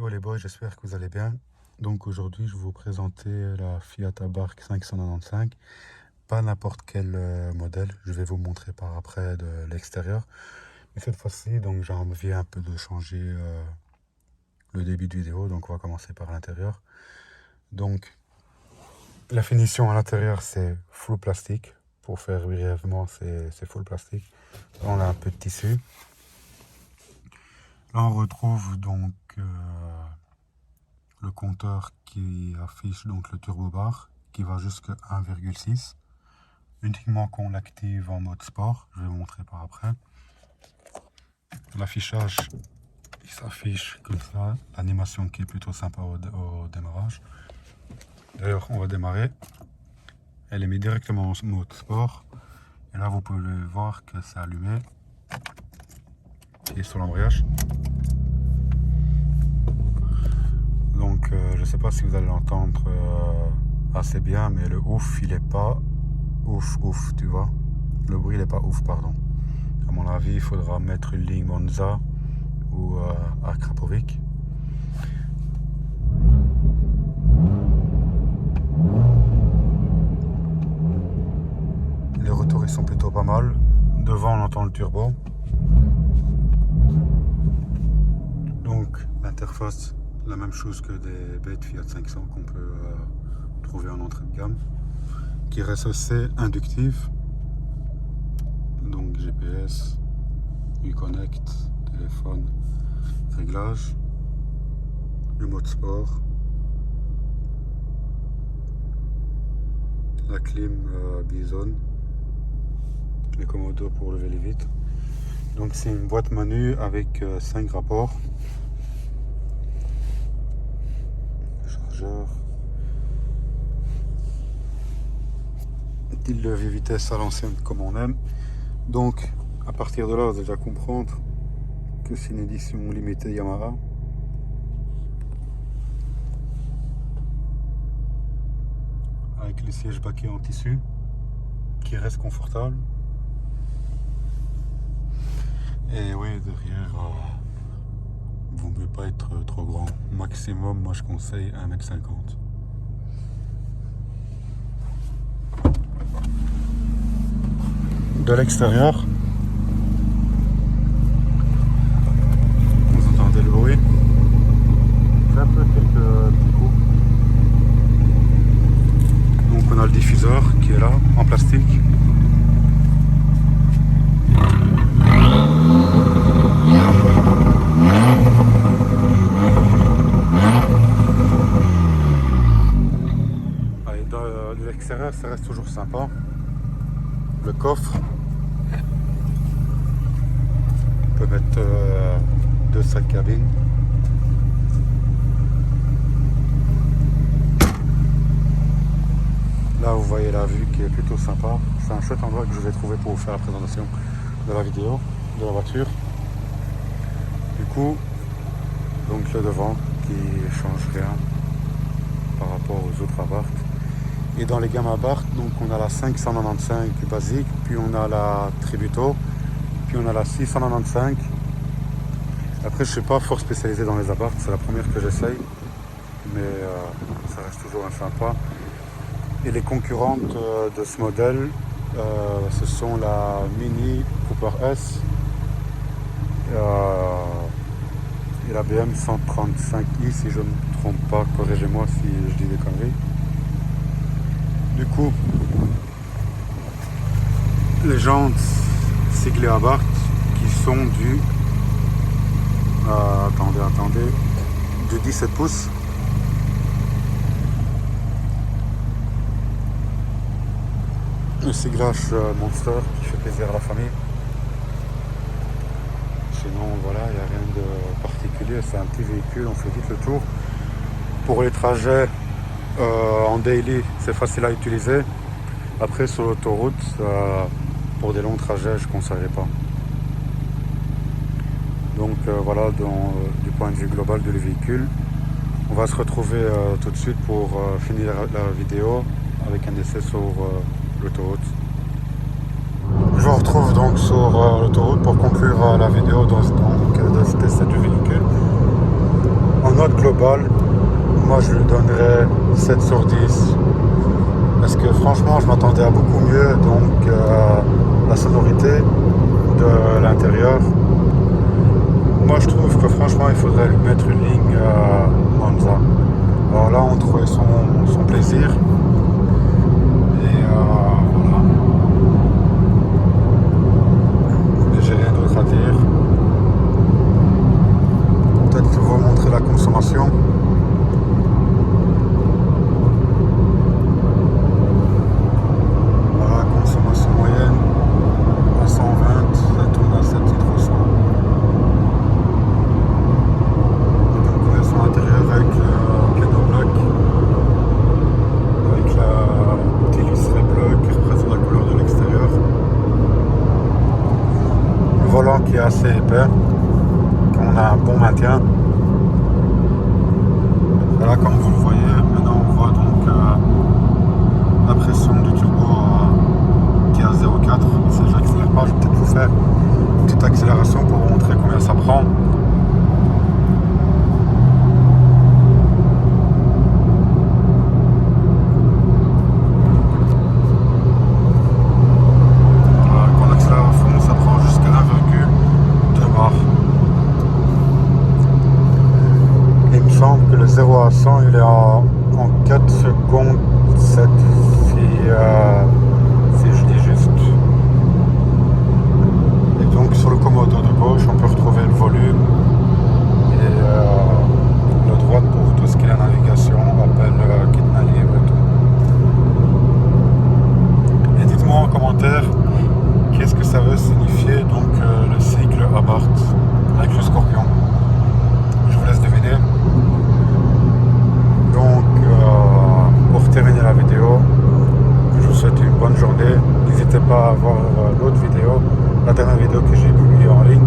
Yo les boys, j'espère que vous allez bien. Donc aujourd'hui, je vais vous présenter la Fiat Abarth 595. Pas n'importe quel modèle, je vais vous montrer par après de l'extérieur. Mais cette fois-ci, donc j'ai envie un peu de changer le début de vidéo, donc on va commencer par l'intérieur. Donc la finition à l'intérieur, c'est full plastique. Pour faire brièvement, c'est full plastique. Là, on a un peu de tissu. Là, on retrouve donc le compteur qui affiche donc le turbo-bar qui va jusqu'à 1,6. Uniquement qu'on l'active en mode sport, je vais vous montrer par après. L'affichage, il s'affiche comme ça, l'animation qui est plutôt sympa au démarrage. D'ailleurs, on va démarrer. Elle est mise directement en mode sport. Et là, vous pouvez voir que c'est allumé. Et sur l'embrayage. Donc, je ne sais pas si vous allez l'entendre assez bien, mais le ouf, il est pas ouf, tu vois. Le bruit, il est pas ouf, pardon. À mon avis, il faudra mettre une ligne Monza ou Akrapovic. Les retours, ils sont plutôt pas mal. Devant, on entend le turbo. Donc, l'interface, la même chose que des bêtes Fiat 500 qu'on peut trouver en entrée de gamme, qui reste assez inductive. Donc GPS, Uconnect, téléphone, réglage, le mode sport, la clim Bison, les commodos pour lever les vitres. Donc c'est une boîte manu avec 5 rapports. Chargeur. Petit levier vitesse à l'ancienne comme on aime. Donc à partir de là, vous allez déjà comprendre que c'est une édition limitée Yamaha. Avec les sièges baquets en tissu qui restent confortables. Et oui, derrière, vous ne pouvez pas être trop grand. Maximum, moi je conseille 1,50 m. De l'extérieur, vous entendez le bruit. Fait un peu quelques petits coups. Donc on a le diffuseur qui est là, en plastique. Allez, de l'extérieur, ça reste toujours sympa. Le coffre, on peut mettre 2 sacs cabines. Là, vous voyez la vue qui est plutôt sympa. C'est un chouette endroit que je vais trouver pour vous faire la présentation de la vidéo, de la voiture. Du coup, donc le devant qui change rien par rapport aux autres Abarth. Et dans les gammes Abarth, donc on a la 595 basique, puis on a la Tributo, puis on a la 695. Après, je ne suis pas fort spécialisé dans les Abarth, c'est la première que j'essaye, mais ça reste toujours un sympa. Et les concurrentes de ce modèle, ce sont la Mini Cooper S et la BM 135i, si je ne me trompe pas, corrigez-moi si je dis des conneries. Du coup, les jantes siglées Abarth qui sont du du 17 pouces. Le siglage Monster qui fait plaisir à la famille. Sinon voilà, il n'y a rien de particulier, c'est un petit véhicule, on fait vite le tour. Pour les trajets en daily, c'est facile à utiliser. Après sur l'autoroute, pour des longs trajets, je ne conseillerais pas. Donc voilà, du point de vue global de le véhicule. On va se retrouver tout de suite pour finir la vidéo avec un essai sur l'autoroute. Je vous retrouve donc sur l'autoroute pour conclure la vidéo de cet essai du véhicule. En note globale, moi je lui donnerais 7 sur 10. Parce que franchement, je m'attendais à beaucoup mieux. Donc, la sonorité de l'intérieur, moi je trouve que franchement, il faudrait lui mettre une ligne Monza. Alors là, on trouvait son plaisir. Et voilà. Et j'ai rien d'autre à dire. Peut-être vous montrer la consommation. Voilà, consommation moyenne à 120, ça tourne à 7 litres au 100. Et donc on est sur l'intérieur avec le piano black, avec la petite liseré bleue qui représente la couleur de l'extérieur. Le volant qui est assez épais, on a un bon maintien. Voilà, comme vous le voyez, maintenant on voit donc la pression du turbo qui est à 0,4. Si j'accélère pas, je vais peut-être vous faire une petite accélération pour vous montrer combien ça prend. Voilà, quand on accélère à fond, ça prend jusqu'à 1,2 bar. Il me semble que le 0 à 100 il est en 4 secondes 7 si je dis juste. Et donc sur le commodo de gauche on peut retrouver le volume et le droite pour tout ce qui est la navigation, appel, kit libre et tout. Et dites-moi en commentaire qu'est-ce que ça veut signifier donc le cycle Abarth avec le Scorpion. Je vous laisse deviner. Donc, pour terminer la vidéo, je vous souhaite une bonne journée. N'hésitez pas à voir l'autre vidéo, la dernière vidéo que j'ai publiée en ligne.